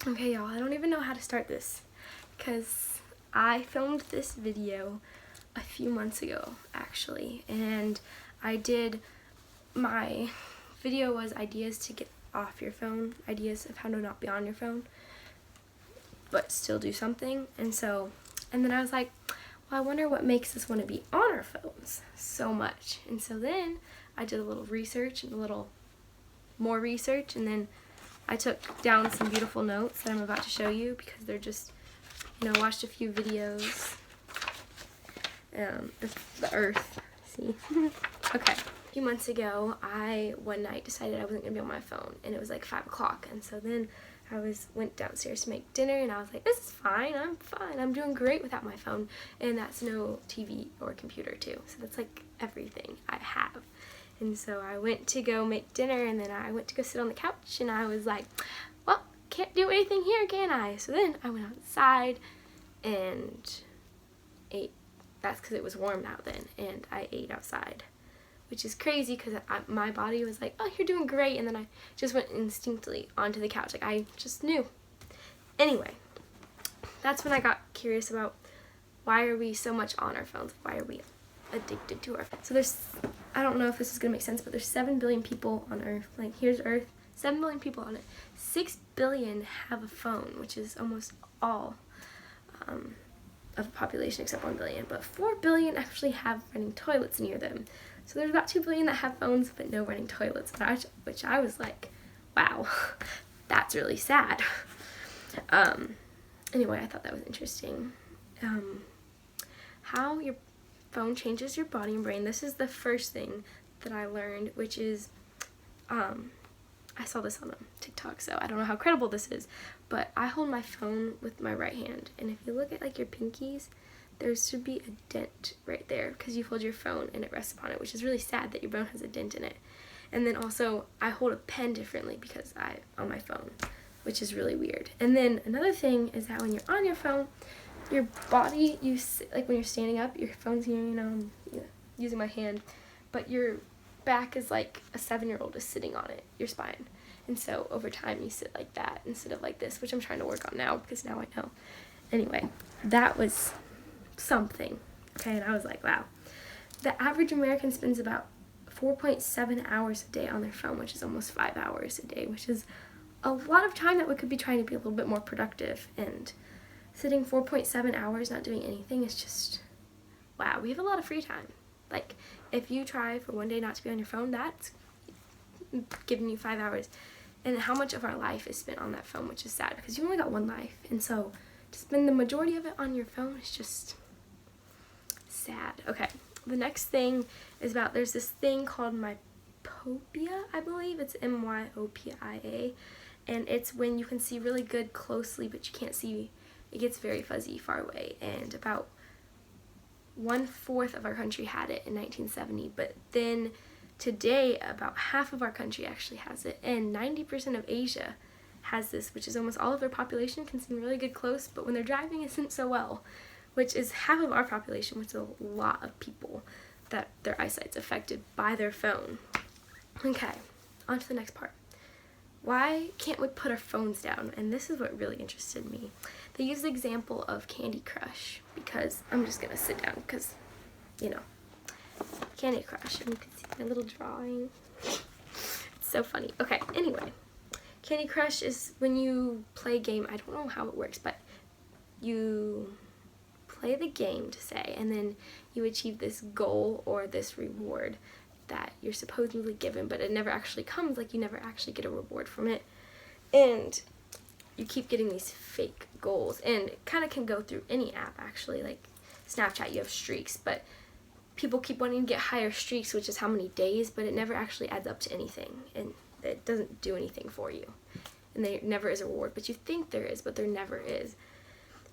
Okay, y'all, I don't even know how to start this because I filmed this video a few months ago, actually, and my video was ideas to get off your phone, ideas of how to not be on your phone, but still do something, and then I was like, well, I wonder what makes us want to be on our phones so much, and so then I did a little research and a little more research, and then I took down some beautiful notes that I'm about to show you because they're just, watched a few videos. The Earth, see? Okay. A few months ago, I one night decided I wasn't going to be on my phone, and it was like 5 o'clock, and so then I went downstairs to make dinner, and I was like, this is fine, I'm doing great without my phone, and that's no TV or computer too, so that's like everything I have. And so I went to go make dinner, and then I went to go sit on the couch, and I was like, well, can't do anything here, can I? So then I went outside and ate. That's because it was warm out then, and I ate outside, which is crazy because my body was like, oh, you're doing great, and then I just went instinctively onto the couch. Like, I just knew. Anyway, that's when I got curious about why are we so much on our phones? Why are we addicted to our phones? So I don't know if this is going to make sense, but there's 7 billion people on Earth. Like, here's Earth, 7 billion people on it. 6 billion have a phone, which is almost all of the population except 1 billion. But 4 billion actually have running toilets near them. So there's about 2 billion that have phones but no running toilets, which I was like, wow, that's really sad. Anyway, I thought that was interesting. How your phone changes your body and brain. This is the first thing that I learned, which is, I saw this on TikTok, so I don't know how credible this is, but I hold my phone with my right hand, and if you look at like your pinkies, there should be a dent right there because you hold your phone and it rests upon it, which is really sad that your phone has a dent in it. And then also I hold a pen differently because on my phone, which is really weird. And then another thing is that when you're on your phone, your body, like when you're standing up, your phone's here, I'm using my hand, but your back is like a 7-year-old is sitting on it, your spine. And so over time you sit like that instead of like this, which I'm trying to work on now because now I know. Anyway, that was something. Okay, and I was like, wow. The average American spends about 4.7 hours a day on their phone, which is almost 5 hours a day, which is a lot of time that we could be trying to be a little bit more productive, and sitting 4.7 hours not doing anything is just, wow, we have a lot of free time. Like, if you try for one day not to be on your phone, that's giving you 5 hours. And how much of our life is spent on that phone, which is sad because you only got one life. And so to spend the majority of it on your phone is just sad. Okay, the next thing is there's this thing called myopia, I believe. It's myopia. And it's when you can see really good closely, but you can't see. It gets very fuzzy far away, and about 1/4 of our country had it in 1970, but then today about half of our country actually has it, and 90% of Asia has this, which is almost all of their population can see really good close, but when they're driving isn't so well, which is half of our population, which is a lot of people that their eyesight's affected by their phone. Okay, on to the next part. Why can't we put our phones down? And this is what really interested me. They use the example of Candy Crush, because I'm just gonna sit down because, Candy Crush, and you can see my little drawing. It's so funny. Okay, anyway, Candy Crush is when you play a game. I don't know how it works, but you play the game to say, and then you achieve this goal or this reward that you're supposedly given, but it never actually comes. Like, you never actually get a reward from it, and you keep getting these fake goals, and it kind of can go through any app actually. Like Snapchat, you have streaks, but people keep wanting to get higher streaks, which is how many days, but it never actually adds up to anything, and it doesn't do anything for you, and there never is a reward. But you think there is, but there never is.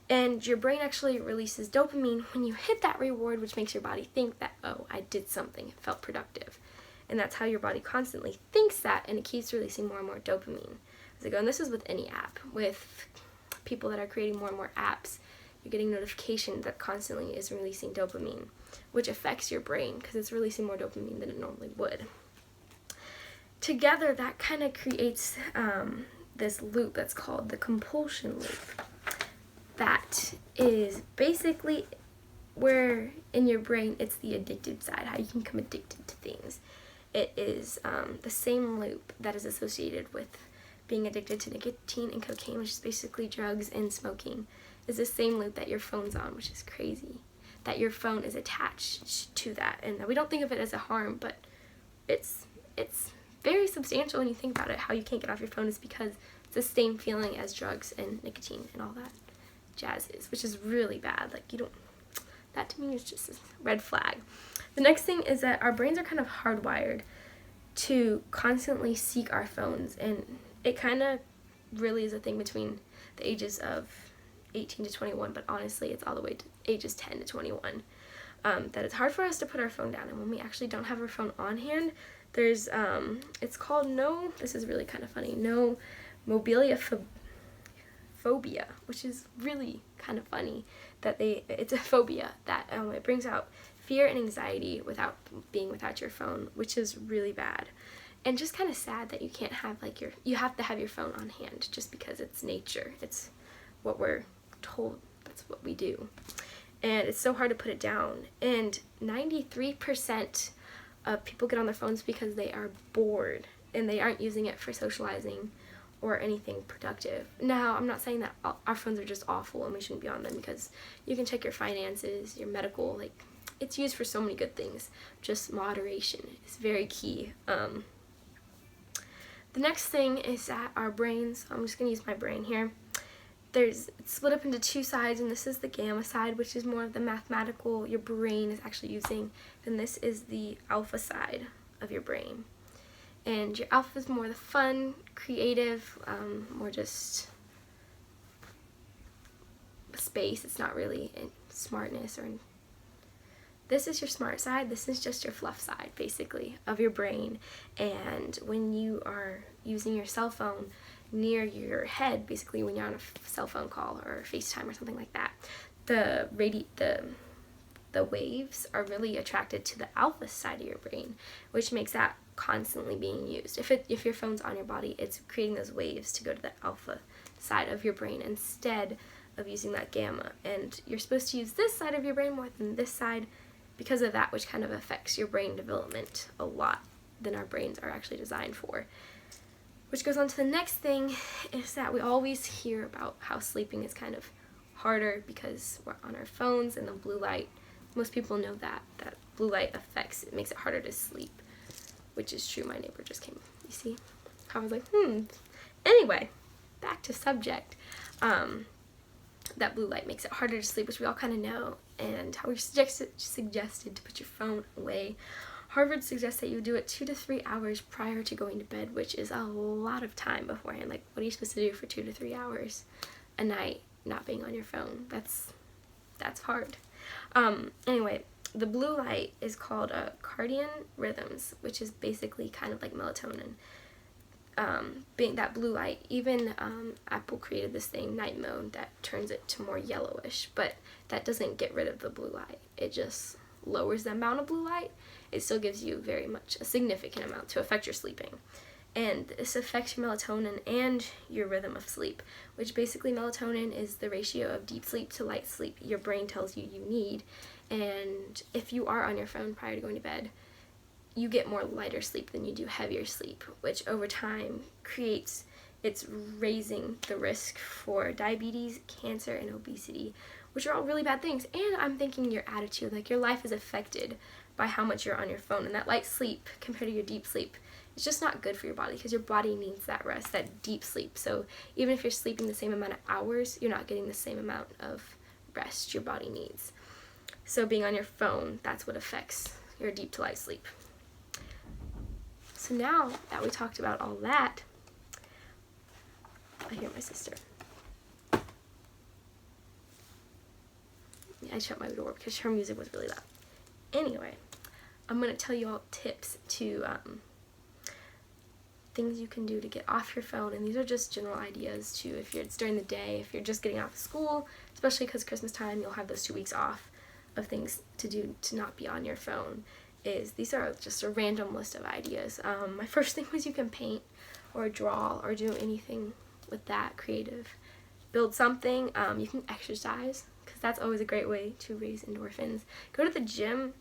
And your brain actually releases dopamine when you hit that reward, which makes your body think that, oh, I did something, it felt productive. And that's how your body constantly thinks that, and it keeps releasing more and more dopamine as it goes. And this is with any app. With people that are creating more and more apps, you're getting notifications that constantly is releasing dopamine, which affects your brain because it's releasing more dopamine than it normally would. Together, that kind of creates this loop that's called the compulsion loop. That is basically where in your brain it's the addicted side, how you can become addicted to things. It is the same loop that is associated with being addicted to nicotine and cocaine, which is basically drugs and smoking, is the same loop that your phone's on, which is crazy. That your phone is attached to that, and we don't think of it as a harm, but it's very substantial when you think about it. How you can't get off your phone is because it's the same feeling as drugs and nicotine and all that jazz is, which is really bad. Like, you don't, that to me is just a red flag. The next thing is that our brains are kind of hardwired to constantly seek our phones, and it kind of really is a thing between the ages of 18 to 21, but honestly it's all the way to ages 10 to 21, that it's hard for us to put our phone down. And when we actually don't have our phone on hand, there's it's called this is really kind of funny, nomophobia, which is really kind of funny that it's a phobia that it brings out fear and anxiety without your phone, which is really bad. And just kind of sad that you can't have you have to have your phone on hand just because it's nature. It's what we're told, that's what we do. And it's so hard to put it down. And 93% of people get on their phones because they are bored and they aren't using it for socializing or anything productive. Now, I'm not saying that our phones are just awful and we shouldn't be on them, because you can check your finances, your medical, it's used for so many good things. Just moderation is very key. The next thing is that our brains, I'm just going to use my brain here, it's split up into two sides, and this is the gamma side, which is more of the mathematical, your brain is actually using, and this is the alpha side of your brain. And your alpha is more the fun, creative, more just space. It's not really in smartness or this is your smart side. This is just your fluff side, basically, of your brain. And when you are using your cell phone near your head, basically when you're on a cell phone call or FaceTime or something like that, the waves are really attracted to the alpha side of your brain, which makes that constantly being used. If your phone's on your body, it's creating those waves to go to the alpha side of your brain instead of using that gamma. And you're supposed to use this side of your brain more than this side because of that, which kind of affects your brain development a lot than our brains are actually designed for. Which goes on to the next thing, is that we always hear about how sleeping is kind of harder because we're on our phones and the blue light. Most people know that blue light it makes it harder to sleep, which is true. My neighbor just came, you see? I was like, Anyway, back to subject. That blue light makes it harder to sleep, which we all kind of know, and how we're suggested to put your phone away. Harvard suggests that you do it 2 to 3 hours prior to going to bed, which is a lot of time beforehand. Like, what are you supposed to do for 2 to 3 hours a night not being on your phone? That's hard. Anyway, the blue light is called circadian rhythms, which is basically kind of like melatonin. Being that blue light, even Apple created this thing, night mode, that turns it to more yellowish, but that doesn't get rid of the blue light. It just lowers the amount of blue light. It still gives you very much a significant amount to affect your sleeping. And this affects your melatonin and your rhythm of sleep, which basically melatonin is the ratio of deep sleep to light sleep your brain tells you need. And if you are on your phone prior to going to bed, you get more lighter sleep than you do heavier sleep, which over time it's raising the risk for diabetes, cancer, and obesity, which are all really bad things. And I'm thinking your attitude, like your life is affected by how much you're on your phone, and that light sleep compared to your deep sleep, it's just not good for your body, because your body needs that rest, that deep sleep. So even if you're sleeping the same amount of hours, you're not getting the same amount of rest your body needs. So being on your phone, that's what affects your deep to light sleep. So now that we talked about all that, I hear my sister. I shut my door because her music was really loud. Anyway, I'm going to tell you all tips to things you can do to get off your phone, and these are just general ideas too. If it's during the day, if you're just getting out of school, especially because Christmas time, you'll have those 2 weeks off of things to do to not be on your phone. These are just a random list of ideas. My first thing was you can paint or draw or do anything with that, creative. Build something. You can exercise, because that's always a great way to raise endorphins. Go to the gym,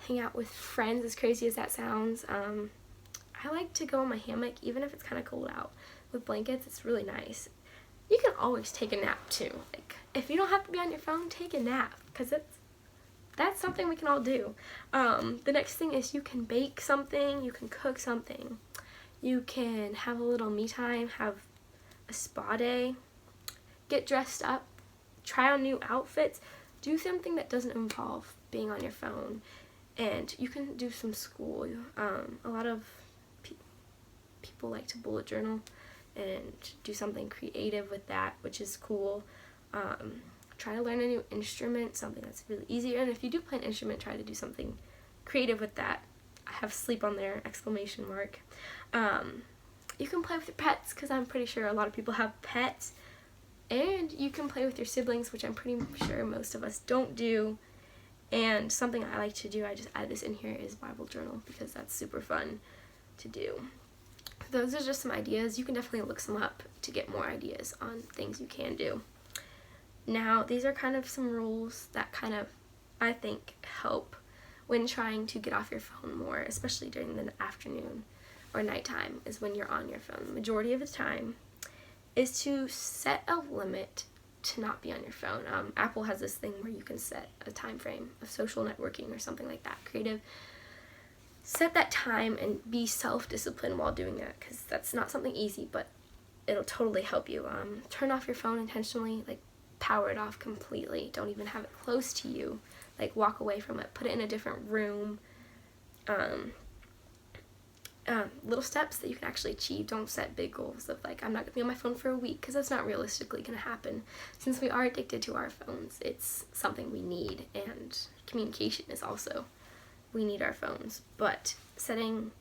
hang out with friends, as crazy as that sounds. I like to go in my hammock, even if it's kind of cold out, with blankets. It's really nice. You can always take a nap too. Like, if you don't have to be on your phone, take a nap, because that's something we can all do. The next thing is you can bake something, you can cook something, you can have a little me time, have a spa day, get dressed up, try on new outfits, do something that doesn't involve being on your phone. And you can do some school. A lot of people like to bullet journal and do something creative with that, which is cool. Try to learn a new instrument, something that's really easy. And if you do play an instrument, try to do something creative with that. I have sleep on there, exclamation mark. You can play with your pets, because I'm pretty sure a lot of people have pets. And you can play with your siblings, which I'm pretty sure most of us don't do. And something I like to do, I just add this in here, is Bible journal, because that's super fun to do. Those are just some ideas. You can definitely look some up to get more ideas on things you can do. Now, these are kind of some rules that kind of, I think, help when trying to get off your phone more, especially during the afternoon or nighttime is when you're on your phone. The majority of the time is to set a limit to not be on your phone. Apple has this thing where you can set a time frame of social networking or something like that, creative. Set that time and be self-disciplined while doing that, because that's not something easy, but it'll totally help you. Turn off your phone intentionally, like power it off completely. Don't even have it close to you. Like, walk away from it, put it in a different room. Little steps that you can actually achieve. Don't set big goals of like, I'm not going to be on my phone for a week, because that's not realistically going to happen. Since we are addicted to our phones, it's something we need, and communication is also, we need our phones. But setting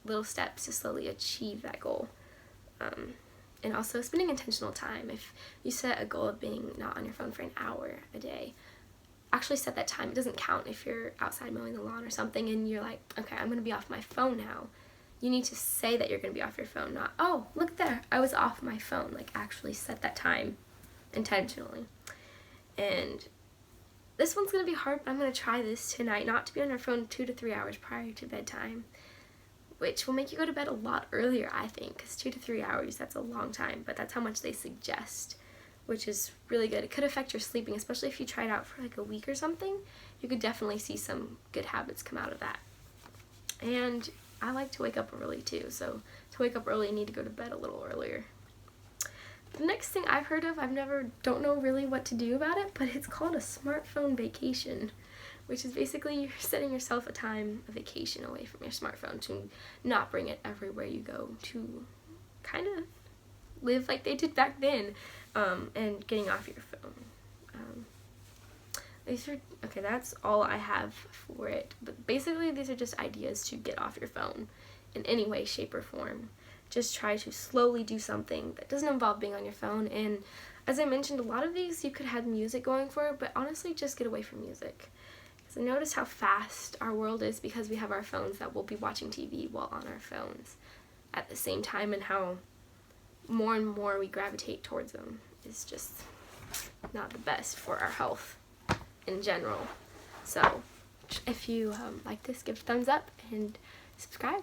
little steps to slowly achieve that goal. And also spending intentional time. If you set a goal of being not on your phone for an hour a day, actually set that time. It doesn't count if you're outside mowing the lawn or something and you're like, okay, I'm going to be off my phone now. You need to say that you're going to be off your phone, not, oh, look there, I was off my phone. Like, actually set that time intentionally. And this one's going to be hard, but I'm going to try this tonight, not to be on your phone 2 to 3 hours prior to bedtime, which will make you go to bed a lot earlier, I think, because 2 to 3 hours, that's a long time, but that's how much they suggest, which is really good. It could affect your sleeping, especially if you try it out for like a week or something. You could definitely see some good habits come out of that. And I like to wake up early too, so to wake up early, you need to go to bed a little earlier. The next thing I've heard of, don't know really what to do about it, but it's called a smartphone vacation, which is basically you're setting yourself a time, a vacation away from your smartphone, to not bring it everywhere you go, to kind of live like they did back then, and getting off your phone. Okay, that's all I have for it, but basically these are just ideas to get off your phone in any way, shape, or form. Just try to slowly do something that doesn't involve being on your phone. And as I mentioned, a lot of these you could have music going for, but honestly, just get away from music. Because I notice how fast our world is because we have our phones, that we'll be watching TV while on our phones at the same time, and how more and more we gravitate towards them is just not the best for our health in general. So if you like this, give a thumbs up and subscribe.